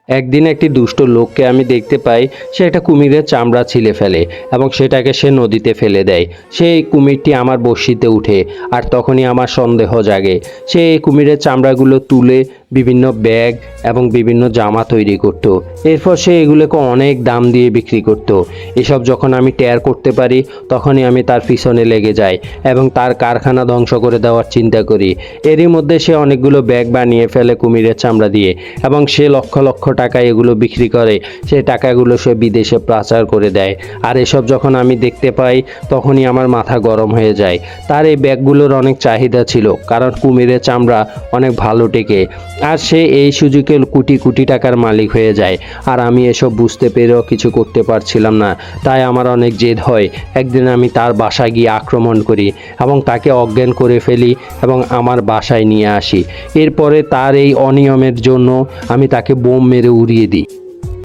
একদিন একটি দুষ্ট লোককে আমি দেখতে পাই, সে একটা কুমিরের চামড়া ছিলে ফেলে এবং সেটাকে সে নদীতে ফেলে দেয়। সেই কুমিরটি আমার বড়শিতে উঠে, আর তখনই আমার সন্দেহ জাগে। সে এই কুমিরের চামড়াগুলো তুলে বিভিন্ন ব্যাগ এবং বিভিন্ন জামা তৈরি করত। এরপর সে এগুলোকে অনেক দাম দিয়ে বিক্রি করত। এসব যখন আমি টের করতে পারি, তখনই আমি তার পিছনে লেগে যাই এবং তার কারখানা ধ্বংস করে দেওয়ার চিন্তা করি। এরই মধ্যে সে অনেকগুলো ব্যাগ বানিয়ে ফেলে কুমিরের চামড়া দিয়ে এবং সে লক্ষ লক্ষ টাকায় এগুলো বিক্রি করে। সেই টাকাগুলো সে বিদেশে পাচার করে দেয়। আর এসব যখন আমি দেখতে পাই, তখনই আমার মাথা গরম হয়ে যায়। তার এই ব্যাগগুলোর অনেক চাহিদা ছিল, কারণ কুমিরের চামড়া অনেক ভালো টেকে। আর সে এই সুযোগে কোটি কোটি টাকার মালিক হয়ে যায়। আর আমি এসব বুঝতে পেরেও কিছু করতে পারছিলাম না। তাই আমার অনেক জেদ হয়। একদিন আমি তার বাসায় গিয়ে আক্রমণ করি এবং তাকে অজ্ঞান করে ফেলি এবং আমার বাসায় নিয়ে আসি। এরপরে তার এই অনিয়মের জন্য আমি তাকে বোম মেরে উড়িয়ে দিই।